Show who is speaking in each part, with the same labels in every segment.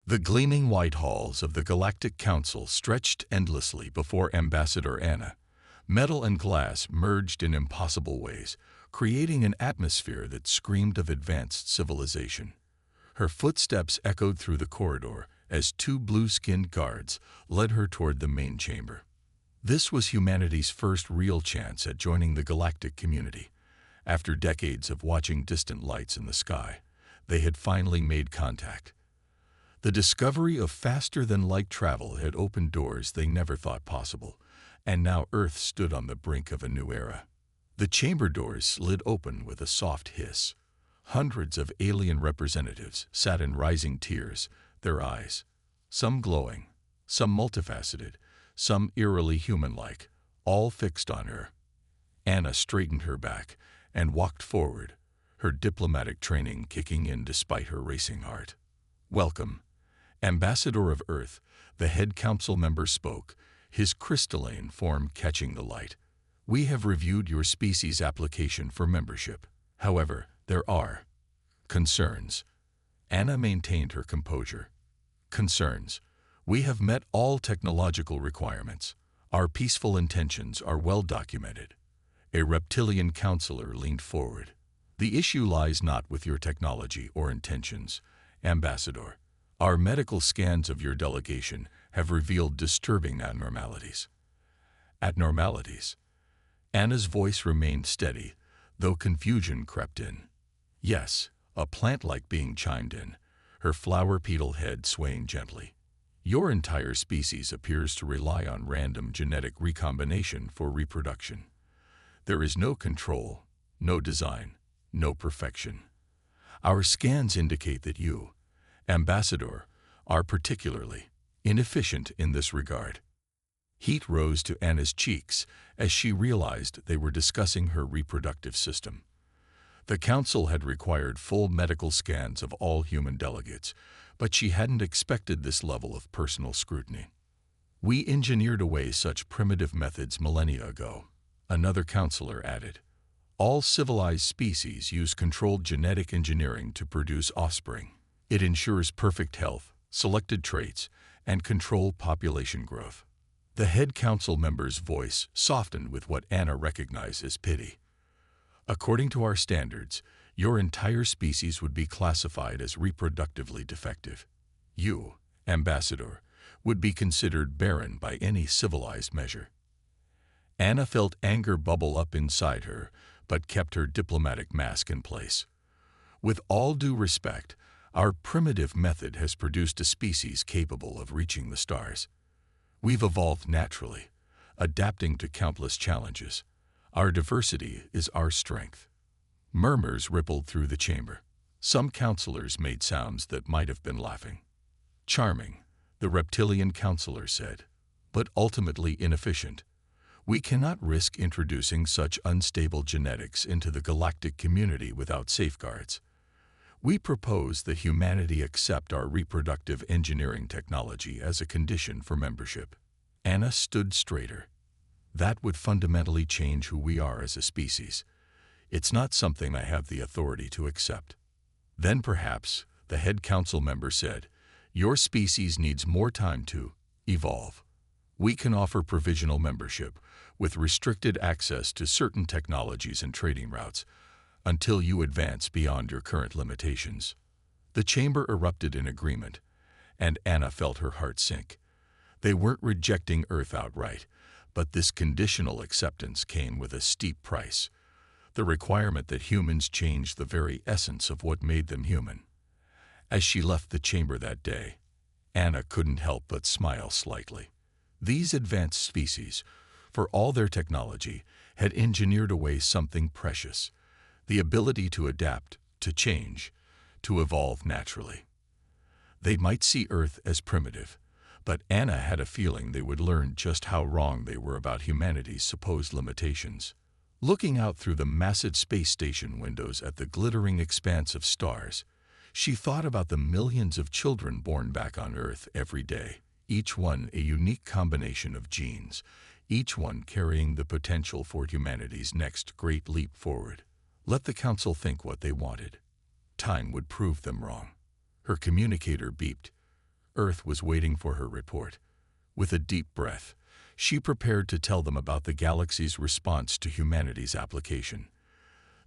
Speaker 1: The gleaming white halls of the Galactic Council stretched endlessly before Ambassador Anna. Metal and glass merged in impossible ways, creating an atmosphere that screamed of advanced civilization. Her footsteps echoed through the corridor as two blue-skinned guards led her toward the main chamber. This was humanity's first real chance at joining the galactic community. After decades of watching distant lights in the sky, they had finally made contact. The discovery of faster-than-light travel had opened doors they never thought possible, and now Earth stood on the brink of a new era. The chamber doors slid open with a soft hiss. Hundreds of alien representatives sat in rising tiers, their eyes, some glowing, some multifaceted, some eerily human-like, all fixed on her. Anna straightened her back and walked forward, her diplomatic training kicking in despite her racing heart. "Welcome, Ambassador of Earth," the head council member spoke, his crystalline form catching the light. "We have reviewed your species application for membership. However, there are concerns." Anna maintained her composure. "Concerns. We have met all technological requirements. Our peaceful intentions are well documented." A reptilian counselor leaned forward. "The issue lies not with your technology or intentions, Ambassador. Our medical scans of your delegation have revealed disturbing abnormalities." Abnormalities? Anna's voice remained steady, though confusion crept in. "Yes," a plant-like being chimed in, her flower petal head swaying gently. "Your entire species appears to rely on random genetic recombination for reproduction. There is no control, no design, no perfection. Our scans indicate that you, Ambassador, are particularly inefficient in this regard." Heat rose to Anna's cheeks as she realized they were discussing her reproductive system. The council had required full medical scans of all human delegates, but she hadn't expected this level of personal scrutiny. "We engineered away such primitive methods millennia ago," another counselor added. "All civilized species use controlled genetic engineering to produce offspring. It ensures perfect health, selected traits, and controlled population growth." The head council member's voice softened with what Anna recognized as pity. "According to our standards, your entire species would be classified as reproductively defective. You, Ambassador, would be considered barren by any civilized measure." Anna felt anger bubble up inside her, but kept her diplomatic mask in place. "With all due respect, our primitive method has produced a species capable of reaching the stars. We've evolved naturally, adapting to countless challenges. Our diversity is our strength." Murmurs rippled through the chamber. Some counselors made sounds that might have been laughing. "Charming," the reptilian counselor said, "but ultimately inefficient. We cannot risk introducing such unstable genetics into the galactic community without safeguards. We propose that humanity accept our reproductive engineering technology as a condition for membership." Anna stood straighter. "That would fundamentally change who we are as a species. It's not something I have the authority to accept." "Then perhaps," the head council member said, "your species needs more time to evolve. We can offer provisional membership, with restricted access to certain technologies and trading routes, until you advance beyond your current limitations." The chamber erupted in agreement, and Anna felt her heart sink. They weren't rejecting Earth outright, but this conditional acceptance came with a steep price: the requirement that humans change the very essence of what made them human. As she left the chamber that day, Anna couldn't help but smile slightly. These advanced species, for all their technology, had engineered away something precious: the ability to adapt, to change, to evolve naturally. They might see Earth as primitive, but Anna had a feeling they would learn just how wrong they were about humanity's supposed limitations. Looking out through the massive space station windows at the glittering expanse of stars, she thought about the millions of children born back on Earth every day, each one a unique combination of genes, each one carrying the potential for humanity's next great leap forward. Let the council think what they wanted. Time would prove them wrong. Her communicator beeped. Earth was waiting for her report. With a deep breath, she prepared to tell them about the galaxy's response to humanity's application.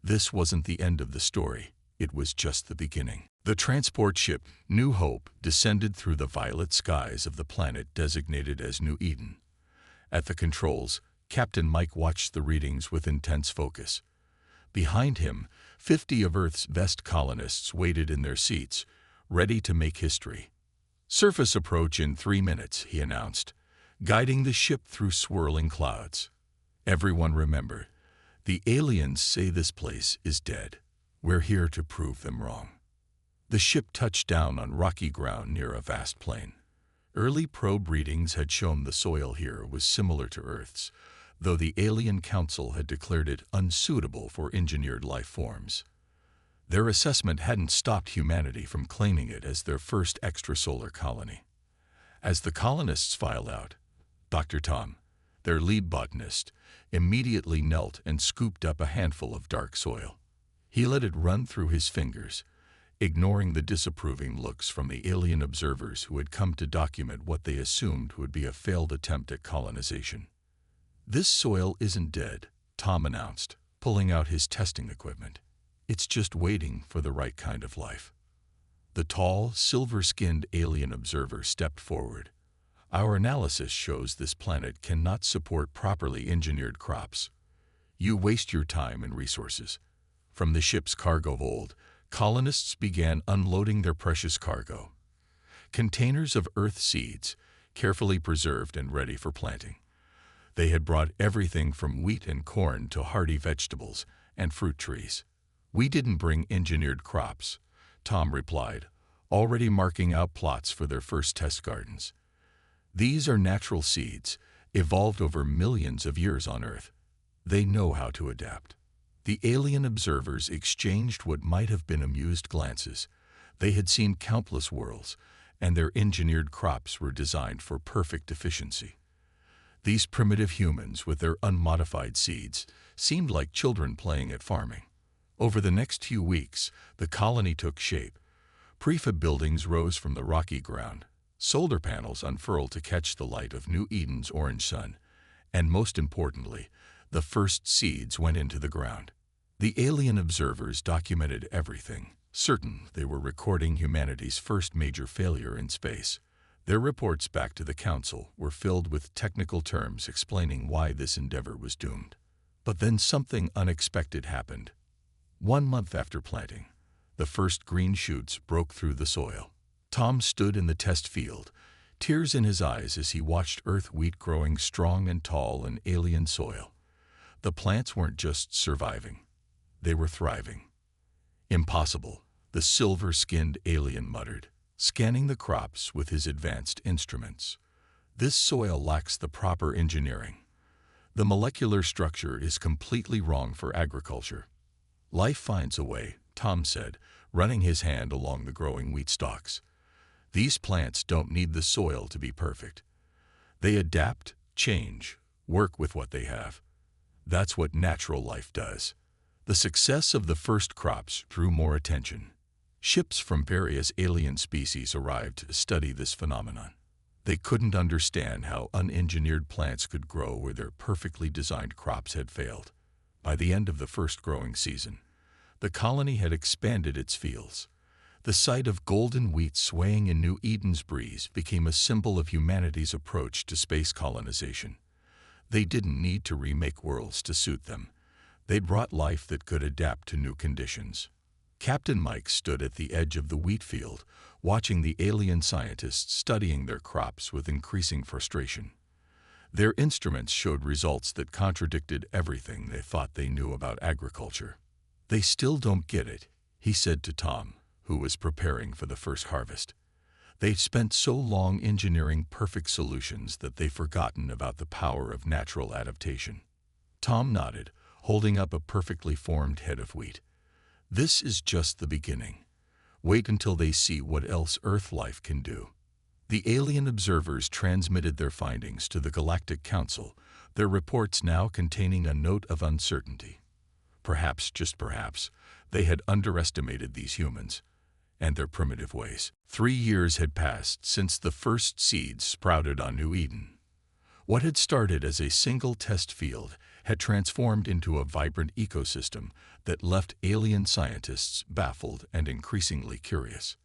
Speaker 1: This wasn't the end of the story, it was just the beginning. The transport ship, New Hope, descended through the violet skies of the planet designated as New Eden. At the controls, Captain Mike watched the readings with intense focus. Behind him, 50 of Earth's best colonists waited in their seats, ready to make history. "Surface approach in 3 minutes," he announced, guiding the ship through swirling clouds. Everyone remembered, the aliens say this place is dead. We're here to prove them wrong. The ship touched down on rocky ground near a vast plain. Early probe readings had shown the soil here was similar to Earth's, though the Alien Council had declared it unsuitable for engineered life forms. Their assessment hadn't stopped humanity from claiming it as their first extrasolar colony. As the colonists filed out, Dr. Tom, their lead botanist, immediately knelt and scooped up a handful of dark soil. He let it run through his fingers, ignoring the disapproving looks from the alien observers who had come to document what they assumed would be a failed attempt at colonization. "This soil isn't dead," Tom announced, pulling out his testing equipment. "It's just waiting for the right kind of life." The tall, silver-skinned alien observer stepped forward. "Our analysis shows this planet cannot support properly engineered crops. You waste your time and resources." From the ship's cargo hold, colonists began unloading their precious cargo. Containers of Earth seeds, carefully preserved and ready for planting. They had brought everything from wheat and corn to hardy vegetables and fruit trees. "We didn't bring engineered crops," Tom replied, already marking out plots for their first test gardens. "These are natural seeds, evolved over millions of years on Earth. They know how to adapt." The alien observers exchanged what might have been amused glances. They had seen countless worlds, and their engineered crops were designed for perfect efficiency. These primitive humans, with their unmodified seeds, seemed like children playing at farming. Over the next few weeks, the colony took shape. Prefab buildings rose from the rocky ground. Solar panels unfurled to catch the light of New Eden's orange sun. And most importantly, the first seeds went into the ground. The alien observers documented everything, certain they were recording humanity's first major failure in space. Their reports back to the Council were filled with technical terms explaining why this endeavor was doomed. But then something unexpected happened. 1 month after planting, the first green shoots broke through the soil. Tom stood in the test field, tears in his eyes as he watched Earth wheat growing strong and tall in alien soil. The plants weren't just surviving, they were thriving. "Impossible," the silver-skinned alien muttered, scanning the crops with his advanced instruments. "This soil lacks the proper engineering. The molecular structure is completely wrong for agriculture." "Life finds a way," Tom said, running his hand along the growing wheat stalks. "These plants don't need the soil to be perfect. They adapt, change, work with what they have. That's what natural life does." The success of the first crops drew more attention. Ships from various alien species arrived to study this phenomenon. They couldn't understand how unengineered plants could grow where their perfectly designed crops had failed. By the end of the first growing season, the colony had expanded its fields. The sight of golden wheat swaying in New Eden's breeze became a symbol of humanity's approach to space colonization. They didn't need to remake worlds to suit them. They'd brought life that could adapt to new conditions. Captain Mike stood at the edge of the wheat field, watching the alien scientists studying their crops with increasing frustration. Their instruments showed results that contradicted everything they thought they knew about agriculture. "They still don't get it," he said to Tom, who was preparing for the first harvest. "They've spent so long engineering perfect solutions that they've forgotten about the power of natural adaptation." Tom nodded, holding up a perfectly formed head of wheat. "This is just the beginning. Wait until they see what else Earth life can do." The alien observers transmitted their findings to the Galactic Council, their reports now containing a note of uncertainty. Perhaps, just perhaps, they had underestimated these humans. and their primitive ways. 3 years had passed since the first seeds sprouted on New Eden. What had started as a single test field had transformed into a vibrant ecosystem that left alien scientists baffled and increasingly curious.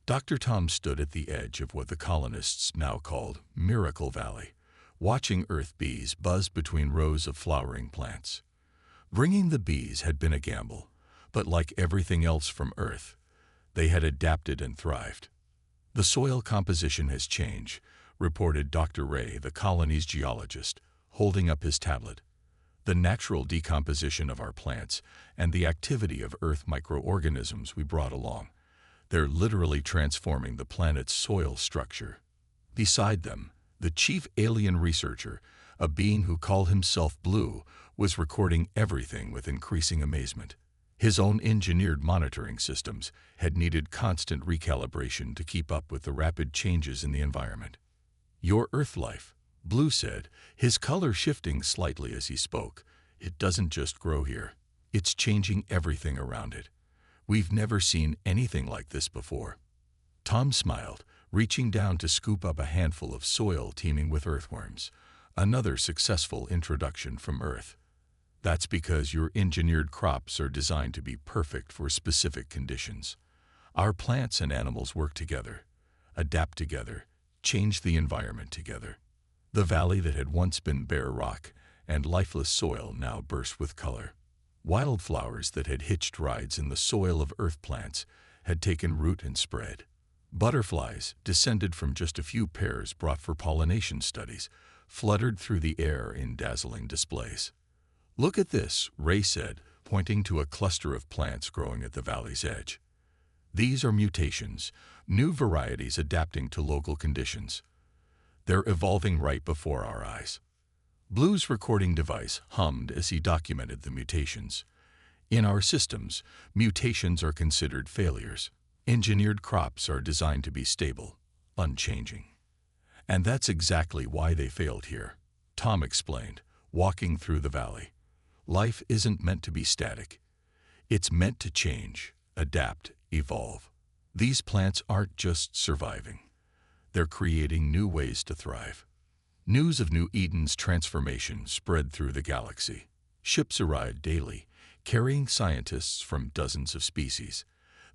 Speaker 1: Dr. Tom stood at the edge of what the colonists now called Miracle Valley, watching Earth bees buzz between rows of flowering plants. Bringing the bees had been a gamble, but like everything else from Earth, they had adapted and thrived. "The soil composition has changed," reported Dr. Ray, the colony's geologist, holding up his tablet. "The natural decomposition of our plants and the activity of Earth microorganisms we brought along. They're literally transforming the planet's soil structure." Beside them, the chief alien researcher, a being who called himself Blue, was recording everything with increasing amazement. His own engineered monitoring systems had needed constant recalibration to keep up with the rapid changes in the environment. "Your Earth life," Blue said, his color shifting slightly as he spoke. "It doesn't just grow here. It's changing everything around it. We've never seen anything like this before." Tom smiled, reaching down to scoop up a handful of soil teeming with earthworms, another successful introduction from Earth. "That's because your engineered crops are designed to be perfect for specific conditions. Our plants and animals work together, adapt together, change the environment together." The valley that had once been bare rock and lifeless soil now burst with color. Wildflowers that had hitched rides in the soil of earth plants had taken root and spread. Butterflies, descended from just a few pairs brought for pollination studies, fluttered through the air in dazzling displays. "Look at this," Ray said, pointing to a cluster of plants growing at the valley's edge. "These are mutations, new varieties adapting to local conditions. They're evolving right before our eyes." Blue's recording device hummed as he documented the mutations. "In our systems, mutations are considered failures. Engineered crops are designed to be stable, unchanging. And that's exactly why they failed here," Tom explained, walking through the valley. "Life isn't meant to be static. It's meant to change, adapt, evolve. These plants aren't just surviving. They're creating new ways to thrive." News of New Eden's transformation spread through the galaxy. Ships arrived daily, carrying scientists from dozens of species.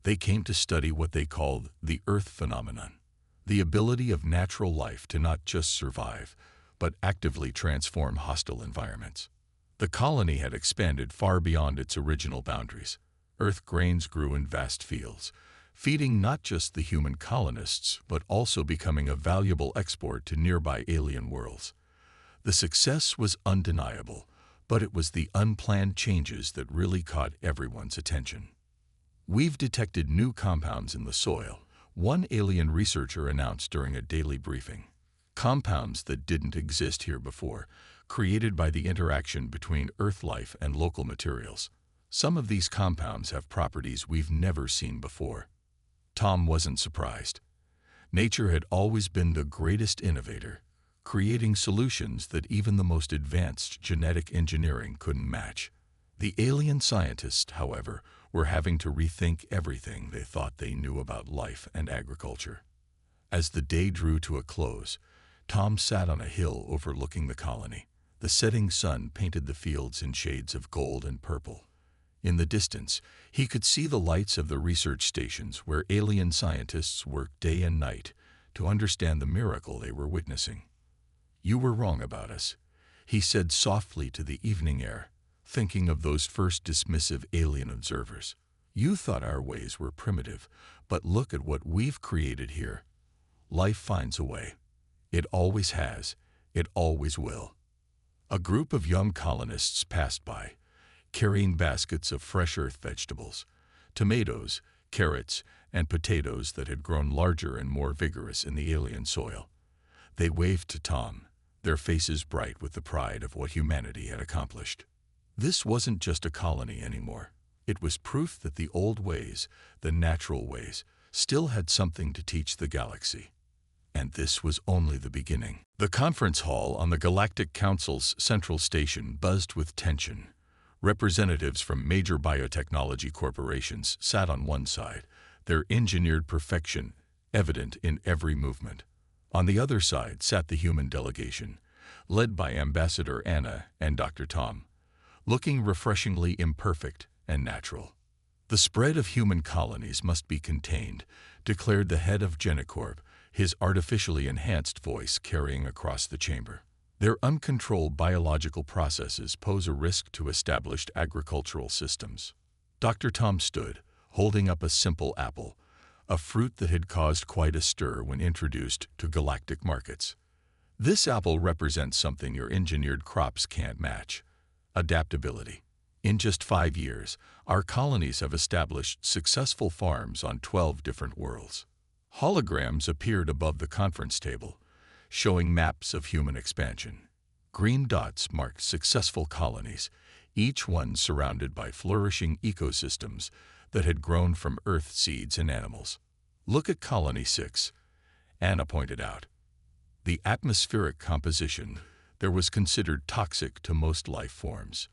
Speaker 1: They came to study what they called the Earth phenomenon, the ability of natural life to not just survive, but actively transform hostile environments. The colony had expanded far beyond its original boundaries. Earth grains grew in vast fields, feeding not just the human colonists, but also becoming a valuable export to nearby alien worlds. The success was undeniable, but it was the unplanned changes that really caught everyone's attention. "We've detected new compounds in the soil," one alien researcher announced during a daily briefing. "Compounds that didn't exist here before, created by the interaction between Earth life and local materials. Some of these compounds have properties we've never seen before." Tom wasn't surprised. Nature had always been the greatest innovator, creating solutions that even the most advanced genetic engineering couldn't match. The alien scientists, however, were having to rethink everything they thought they knew about life and agriculture. As the day drew to a close, Tom sat on a hill overlooking the colony. The setting sun painted the fields in shades of gold and purple. In the distance, he could see the lights of the research stations where alien scientists worked day and night to understand the miracle they were witnessing. "You were wrong about us," he said softly to the evening air, thinking of those first dismissive alien observers. "You thought our ways were primitive, but look at what we've created here. Life finds a way. It always has. It always will." A group of young colonists passed by, carrying baskets of fresh earth vegetables, tomatoes, carrots, and potatoes that had grown larger and more vigorous in the alien soil. They waved to Tom, their faces bright with the pride of what humanity had accomplished. This wasn't just a colony anymore. It was proof that the old ways, the natural ways, still had something to teach the galaxy. And this was only the beginning. The conference hall on the Galactic Council's central station buzzed with tension. Representatives from major biotechnology corporations sat on one side, their engineered perfection evident in every movement. On the other side sat the human delegation, led by Ambassador Anna and Dr. Tom, looking refreshingly imperfect and natural. "The spread of human colonies must be contained," declared the head of Genicorp, his artificially enhanced voice carrying across the chamber. "Their uncontrolled biological processes pose a risk to established agricultural systems." Dr. Tom stood, holding up a simple apple, a fruit that had caused quite a stir when introduced to galactic markets. "This apple represents something your engineered crops can't match: adaptability. In just 5 years, our colonies have established successful farms on 12 different worlds." Holograms appeared above the conference table, showing maps of human expansion. Green dots marked successful colonies, each one surrounded by flourishing ecosystems that had grown from Earth seeds and animals. "Look at Colony 6, Anna pointed out. "The atmospheric composition there was considered toxic to most life forms.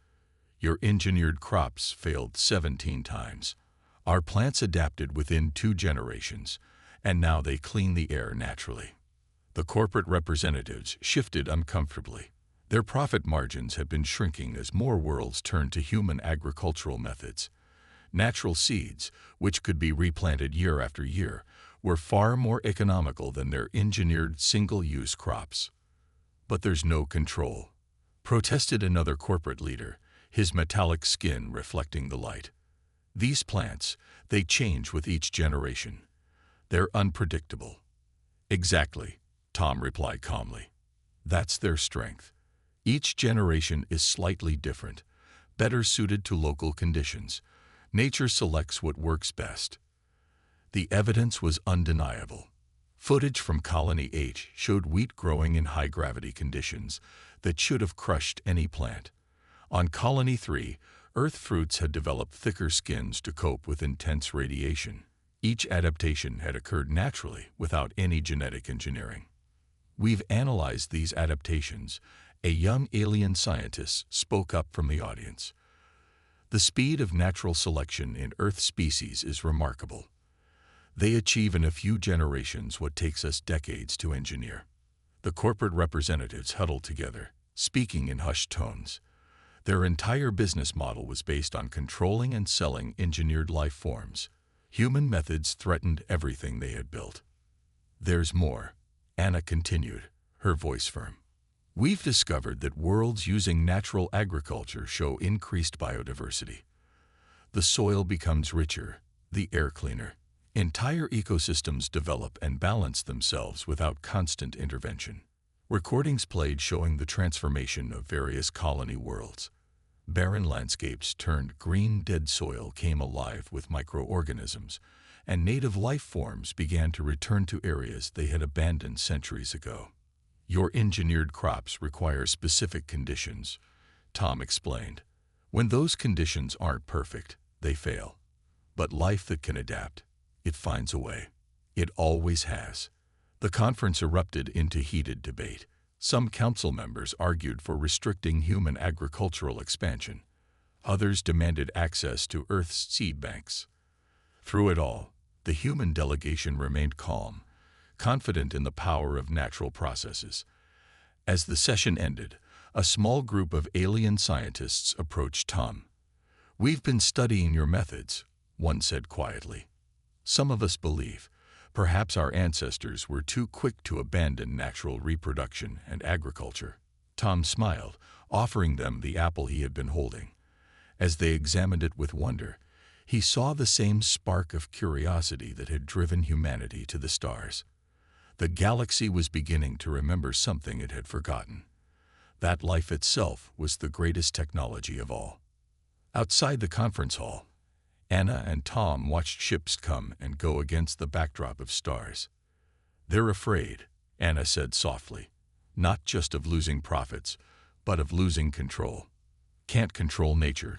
Speaker 1: Your engineered crops failed 17 times. Our plants adapted within 2 generations, and now they clean the air naturally." The corporate representatives shifted uncomfortably. Their profit margins had been shrinking as more worlds turned to human agricultural methods. Natural seeds, which could be replanted year after year, were far more economical than their engineered single-use crops. "But there's no control," protested another corporate leader, his metallic skin reflecting the light. "These plants, they change with each generation. They're unpredictable." "Exactly," Tom replied calmly. "That's their strength. Each generation is slightly different, better suited to local conditions. Nature selects what works best." The evidence was undeniable. Footage from Colony 8 showed wheat growing in high-gravity conditions that should have crushed any plant. On Colony 3, Earth fruits had developed thicker skins to cope with intense radiation. Each adaptation had occurred naturally without any genetic engineering. "We've analyzed these adaptations," a young alien scientist spoke up from the audience. "The speed of natural selection in Earth species is remarkable. They achieve in a few generations what takes us decades to engineer." The corporate representatives huddled together, speaking in hushed tones. Their entire business model was based on controlling and selling engineered life forms. Human methods threatened everything they had built. "There's more," Anna continued, her voice firm. "We've discovered that worlds using natural agriculture show increased biodiversity. The soil becomes richer, the air cleaner. Entire ecosystems develop and balance themselves without constant intervention." Recordings played showing the transformation of various colony worlds. Barren landscapes turned green, dead soil came alive with microorganisms, and native life forms began to return to areas they had abandoned centuries ago. "Your engineered crops require specific conditions," Tom explained. "When those conditions aren't perfect, they fail. But life that can adapt, it finds a way. It always has." The conference erupted into heated debate. Some council members argued for restricting human agricultural expansion. Others demanded access to Earth's seed banks. Through it all, the human delegation remained calm, confident in the power of natural processes. As the session ended, a small group of alien scientists approached Tom. "We've been studying your methods," one said quietly. "Some of us believe perhaps our ancestors were too quick to abandon natural reproduction and agriculture." Tom smiled, offering them the apple he had been holding. As they examined it with wonder, he saw the same spark of curiosity that had driven humanity to the stars. The galaxy was beginning to remember something it had forgotten: that life itself was the greatest technology of all. Outside the conference hall, Anna and Tom watched ships come and go against the backdrop of stars. "They're afraid," Anna said softly, "not just of losing profits, but of losing control." "Can't control nature,"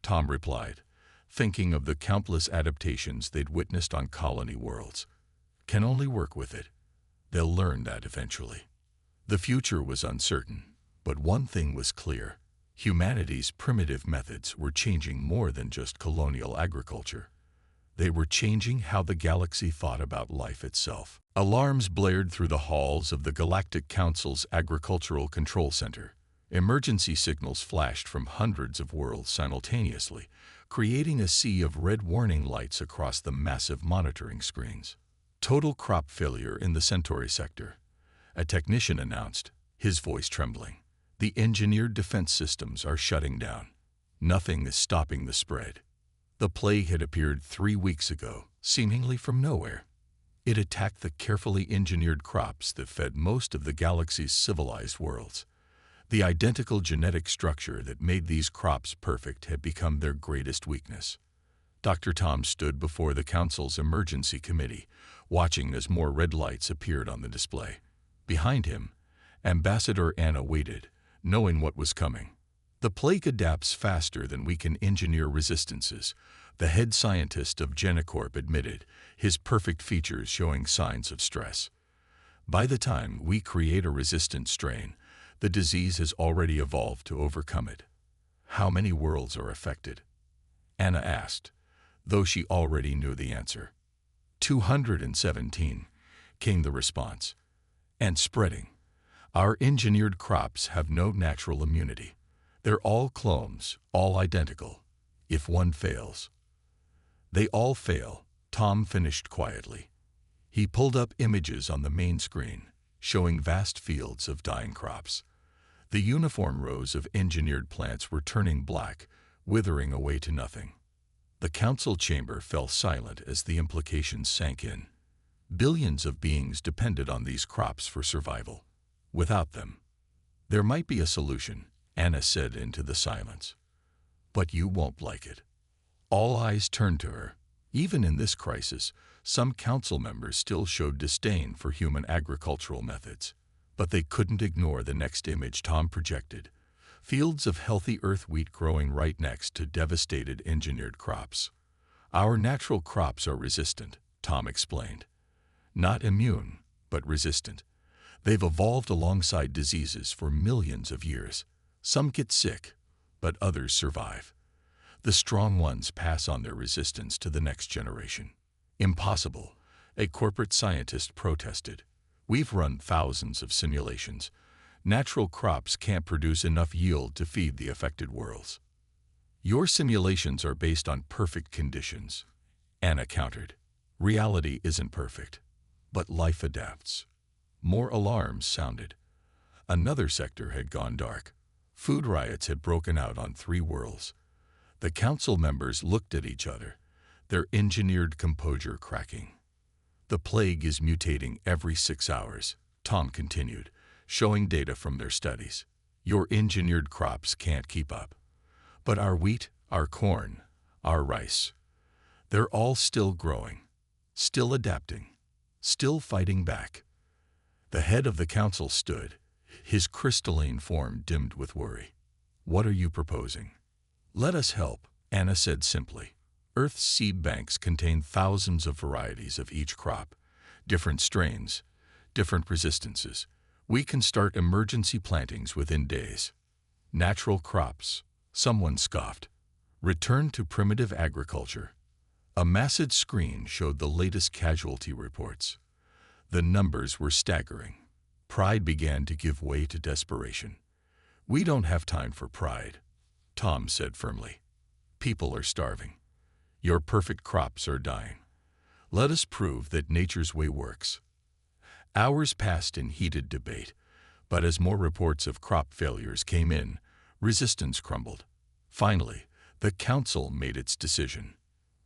Speaker 1: Tom replied, thinking of the countless adaptations they'd witnessed on colony worlds. "Can only work with it. They'll learn that eventually." The future was uncertain, but one thing was clear: humanity's primitive methods were changing more than just colonial agriculture. They were changing how the galaxy thought about life itself. Alarms blared through the halls of the Galactic Council's Agricultural Control Center. Emergency signals flashed from hundreds of worlds simultaneously, creating a sea of red warning lights across the massive monitoring screens. Total crop failure in the Centauri sector, a technician announced, his voice trembling. The engineered defense systems are shutting down. Nothing is stopping the spread. The plague had appeared 3 weeks ago, seemingly from nowhere. It attacked the carefully engineered crops that fed most of the galaxy's civilized worlds. The identical genetic structure that made these crops perfect had become their greatest weakness. Dr. Tom stood before the Council's emergency committee, watching as more red lights appeared on the display. Behind him, Ambassador Anna waited, knowing what was coming. The plague adapts faster than we can engineer resistances, the head scientist of Genicorp admitted, his perfect features showing signs of stress. By the time we create a resistant strain, the disease has already evolved to overcome it. How many worlds are affected? Anna asked, though she already knew the answer. 217, came the response. And spreading. Our engineered crops have no natural immunity. They're all clones, all identical. If one fails. They all fail, Tom finished quietly. He pulled up images on the main screen, showing vast fields of dying crops. The uniform rows of engineered plants were turning black, withering away to nothing. The council chamber fell silent as the implications sank in. Billions of beings depended on these crops for survival. Without them, there might be a solution, Anna said into the silence. But you won't like it. All eyes turned to her. Even in this crisis, some council members still showed disdain for human agricultural methods. But they couldn't ignore the next image Tom projected. Fields of healthy earth wheat growing right next to devastated engineered crops. Our natural crops are resistant, Tom explained. Not immune, but resistant. They've evolved alongside diseases for millions of years. Some get sick, but others survive. The strong ones pass on their resistance to the next generation. Impossible, a corporate scientist protested. We've run thousands of simulations. Natural crops can't produce enough yield to feed the affected worlds. Your simulations are based on perfect conditions, Anna countered. Reality isn't perfect, but life adapts. More alarms sounded. Another sector had gone dark. Food riots had broken out on 3 worlds. The council members looked at each other, their engineered composure cracking. The plague is mutating every 6 hours, Tom continued, showing data from their studies. Your engineered crops can't keep up. But our wheat, our corn, our rice, they're all still growing, still adapting, still fighting back. The head of the council stood, his crystalline form dimmed with worry. What are you proposing? Let us help, Anna said simply. Earth's seed banks contain thousands of varieties of each crop, different strains, different resistances. We can start emergency plantings within days. Natural crops, someone scoffed. Return to primitive agriculture. A massive screen showed the latest casualty reports. The numbers were staggering. Pride began to give way to desperation. We don't have time for pride, Tom said firmly. People are starving. Your perfect crops are dying. Let us prove that nature's way works. Hours passed in heated debate, but as more reports of crop failures came in, resistance crumbled. Finally, the council made its decision.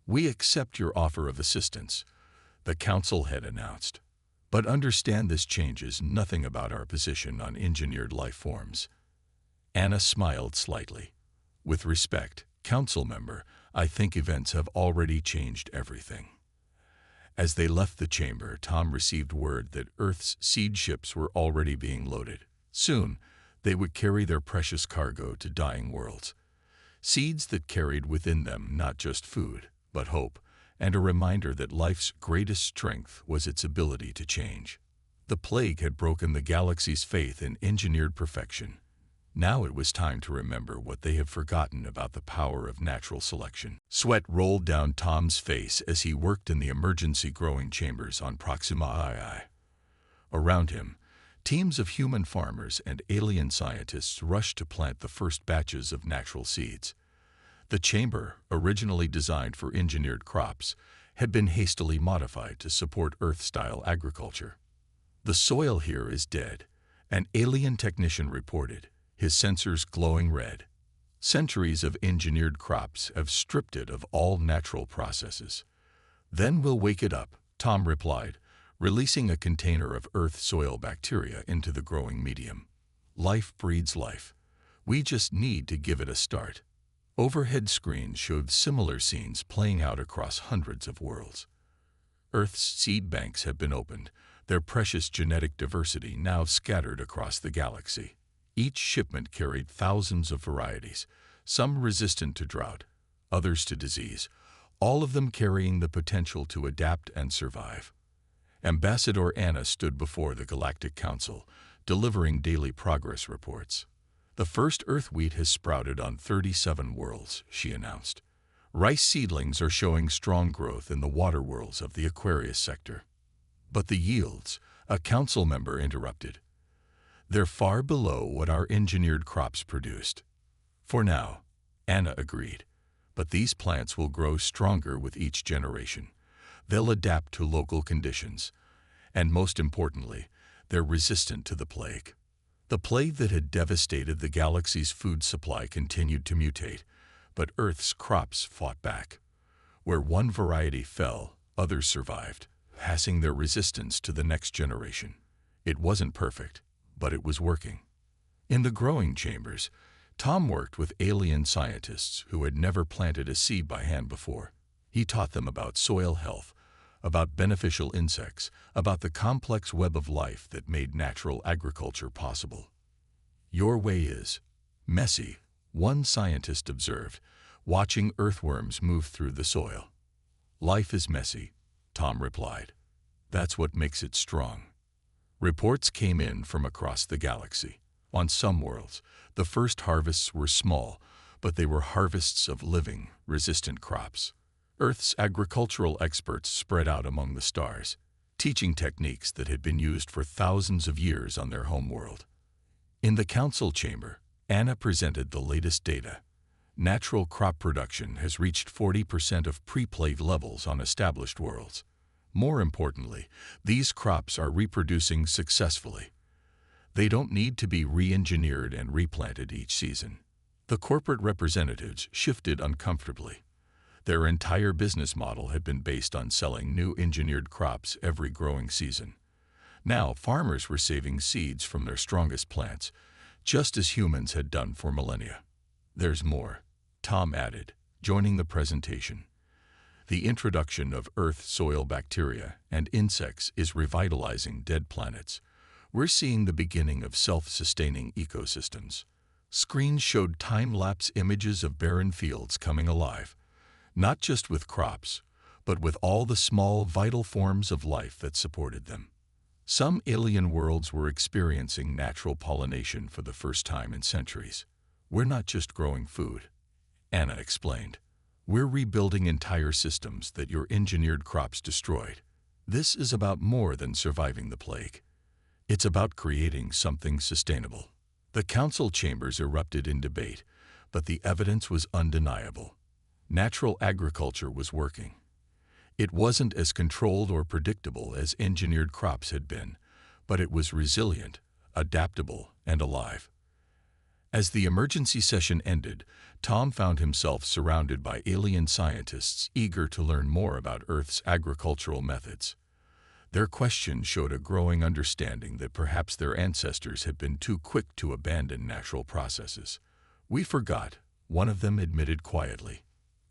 Speaker 1: We accept your offer of assistance, the council had announced. But understand this changes nothing about our position on engineered life forms. Anna smiled slightly. With respect, council member, I think events have already changed everything. As they left the chamber, Tom received word that Earth's seed ships were already being loaded. Soon, they would carry their precious cargo to dying worlds. Seeds that carried within them not just food, but hope, and a reminder that life's greatest strength was its ability to change. The plague had broken the galaxy's faith in engineered perfection. Now it was time to remember what they had forgotten about the power of natural selection. Sweat rolled down Tom's face as he worked in the emergency growing chambers on Proxima II. Around him, teams of human farmers and alien scientists rushed to plant the first batches of natural seeds. The chamber, originally designed for engineered crops, had been hastily modified to support Earth-style agriculture. "The soil here is dead," an alien technician reported, his sensors glowing red. "Centuries of engineered crops have stripped it of all natural processes." "Then we'll wake it up," Tom replied, releasing a container of Earth soil bacteria into the growing medium. "Life breeds life. We just need to give it a start." Overhead screens showed similar scenes playing out across hundreds of worlds. Earth's seed banks have been opened, their precious genetic diversity now scattered across the galaxy. Each shipment carried thousands of varieties, some resistant to drought, others to disease, all of them carrying the potential to adapt and survive. Ambassador Anna stood before the Galactic Council, delivering daily progress reports. "The first Earth wheat has sprouted on 37 worlds," she announced. "Rice seedlings are showing strong growth in the water worlds of the Aquarius sector." "But the yields," a council member interrupted. "They're far below what our engineered crops produced." "For now," Anna agreed, "but these plants will grow stronger with each generation. They'll adapt to local conditions. And most importantly, they're resistant to the plague." The plague that had devastated the galaxy's food supply continued to mutate, but Earth's crops fought back. Where one variety fell, others survived, passing their resistance to the next generation. It wasn't perfect, but it was working. In the growing chambers, Tom worked with alien scientists who had never planted a seed by hand before. He taught them about soil health, about beneficial insects, about the complex web of life that made natural agriculture possible. "Your way is messy," one scientist observed, watching earthworms move through the soil. "Life is messy," Tom replied. "That's what makes it strong." Reports came in from across the galaxy. On some worlds, the first harvests were small, but they were harvests of living, resistant crops. Earth's agricultural experts spread out among the stars, teaching techniques that had been used for thousands of years on their homeworld. In the council chamber, Anna presented the latest data. Natural crop production has reached 40% of pre-plague levels on established worlds. More importantly, these crops are reproducing successfully. They don't need to be re-engineered and replanted each season. The corporate representatives shifted uncomfortably. Their entire business model had been based on selling new engineered crops every growing season. Now farmers were saving seeds from their strongest plants, just as humans had done for millennia. "There's more," Tom added, joining the presentation. "The introduction of Earth soil bacteria and insects is revitalizing dead planets. We're seeing the beginning of self-sustaining ecosystems." Screens showed time-lapse images of barren fields coming alive, not just with crops, but with all the small, vital forms of life that supported them. Some alien worlds were experiencing natural pollination for the first time in centuries. "We're not just growing food," Anna explained. "We're rebuilding entire systems that your engineered crops destroyed. This is about more than surviving the plague. It's about creating something sustainable." The council chambers erupted in debate, but the evidence was undeniable. Natural agriculture was working. It wasn't as controlled or predictable as engineered crops had been, but it was resilient, adaptable, and alive. As the emergency session ended, Tom found himself surrounded by alien scientists eager to learn more about Earth's agricultural methods. Their questions showed a growing understanding that perhaps their ancestors had been too quick to abandon natural processes. "We forgot," one of them admitted quietly.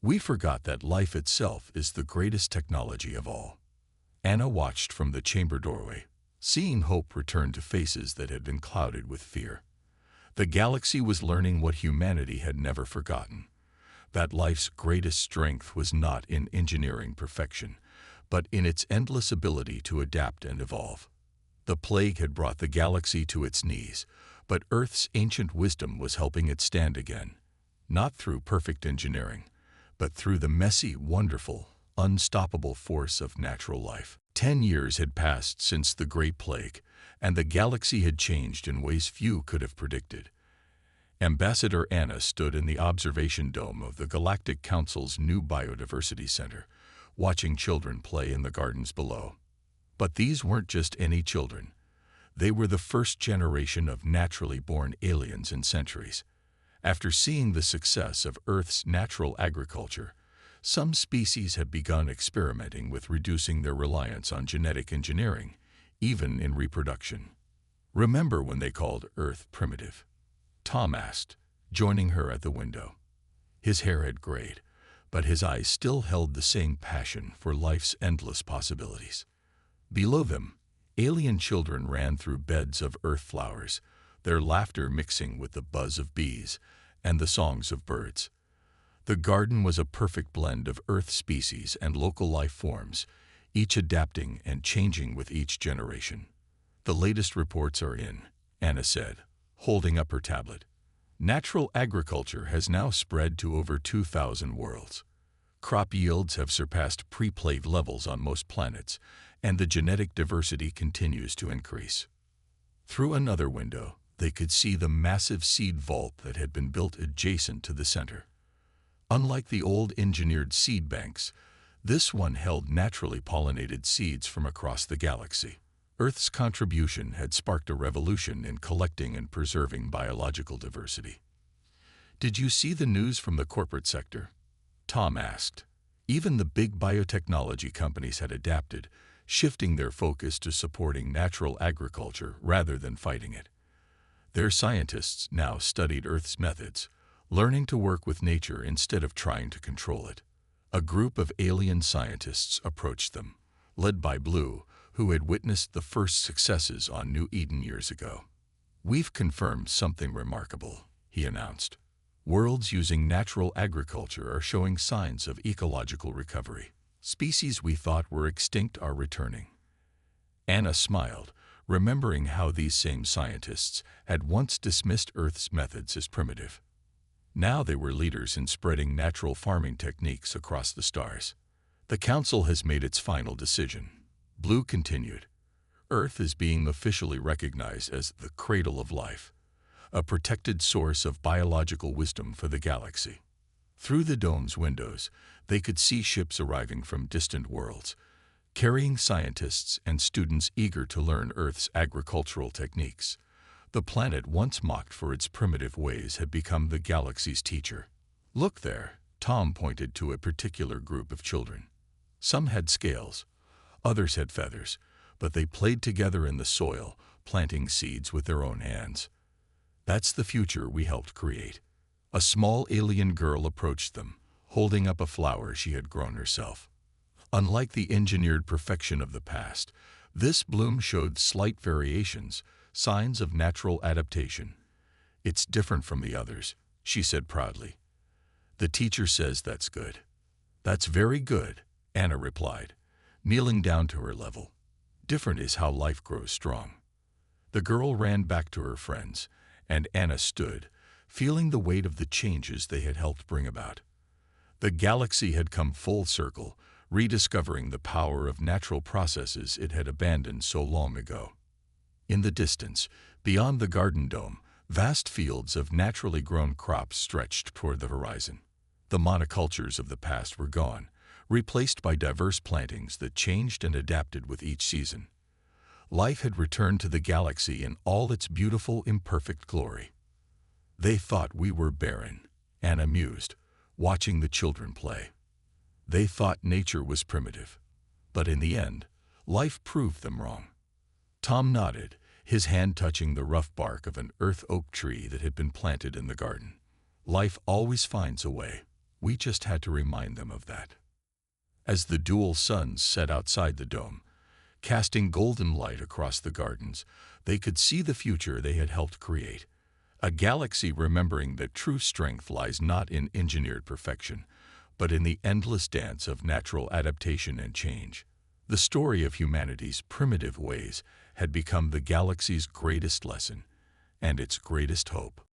Speaker 1: "We forgot that life itself is the greatest technology of all." Anna watched from the chamber doorway, seeing hope return to faces that had been clouded with fear. The galaxy was learning what humanity had never forgotten: that life's greatest strength was not in engineering perfection, but in its endless ability to adapt and evolve. The plague had brought the galaxy to its knees, But Earth's ancient wisdom was helping it stand again, not through perfect engineering, but through the messy, wonderful, unstoppable force of natural life. 10 years had passed since the Great Plague, and the galaxy had changed in ways few could have predicted. Ambassador Anna stood in the observation dome of the Galactic Council's new Biodiversity Center, watching children play in the gardens below. But these weren't just any children. They were the first generation of naturally born aliens in centuries. After seeing the success of Earth's natural agriculture, some species have begun experimenting with reducing their reliance on genetic engineering, even in reproduction. "Remember when they called Earth primitive?" Tom asked, joining her at the window. His hair had grayed, but his eyes still held the same passion for life's endless possibilities. Below them, alien children ran through beds of earth flowers, their laughter mixing with the buzz of bees and the songs of birds. The garden was a perfect blend of Earth species and local life forms, each adapting and changing with each generation. "The latest reports are in," Anna said, holding up her tablet. "Natural agriculture has now spread to over 2,000 worlds. Crop yields have surpassed pre-plague levels on most planets, and the genetic diversity continues to increase." Through another window, they could see the massive seed vault that had been built adjacent to the center. Unlike the old engineered seed banks, this one held naturally pollinated seeds from across the galaxy. Earth's contribution had sparked a revolution in collecting and preserving biological diversity. "Did you see the news from the corporate sector?" Tom asked. Even the big biotechnology companies had adapted, shifting their focus to supporting natural agriculture rather than fighting it. Their scientists now studied Earth's methods, learning to work with nature instead of trying to control it. A group of alien scientists approached them, led by Blue, who had witnessed the first successes on New Eden years ago. "We've confirmed something remarkable," he announced. "Worlds using natural agriculture are showing signs of ecological recovery. Species we thought were extinct are returning." Anna smiled, remembering how these same scientists had once dismissed Earth's methods as primitive. Now they were leaders in spreading natural farming techniques across the stars. "The Council has made its final decision," Blue continued. "Earth is being officially recognized as the cradle of life, a protected source of biological wisdom for the galaxy." Through the dome's windows, they could see ships arriving from distant worlds, carrying scientists and students eager to learn Earth's agricultural techniques. The planet once mocked for its primitive ways had become the galaxy's teacher. "Look there," Tom pointed to a particular group of children. Some had scales, others had feathers, but they played together in the soil, planting seeds with their own hands. "That's the future we helped create." A small alien girl approached them, holding up a flower she had grown herself. Unlike the engineered perfection of the past, this bloom showed slight variations, signs of natural adaptation. "It's different from the others," she said proudly. "The teacher says that's good." "That's very good," Anna replied, kneeling down to her level. "Different is how life grows strong." The girl ran back to her friends, and Anna stood, feeling the weight of the changes they had helped bring about. The galaxy had come full circle, rediscovering the power of natural processes it had abandoned so long ago. In the distance, beyond the garden dome, vast fields of naturally grown crops stretched toward the horizon. The monocultures of the past were gone, replaced by diverse plantings that changed and adapted with each season. Life had returned to the galaxy in all its beautiful, imperfect glory. "They thought we were barren," Anna mused, watching the children play. "They thought nature was primitive. But in the end, life proved them wrong." Tom nodded, his hand touching the rough bark of an earth oak tree that had been planted in the garden. "Life always finds a way. We just had to remind them of that." As the dual suns set outside the dome, casting golden light across the gardens, they could see the future they had helped create. A galaxy remembering that true strength lies not in engineered perfection, but in the endless dance of natural adaptation and change. The story of humanity's primitive ways had become the galaxy's greatest lesson, and its greatest hope.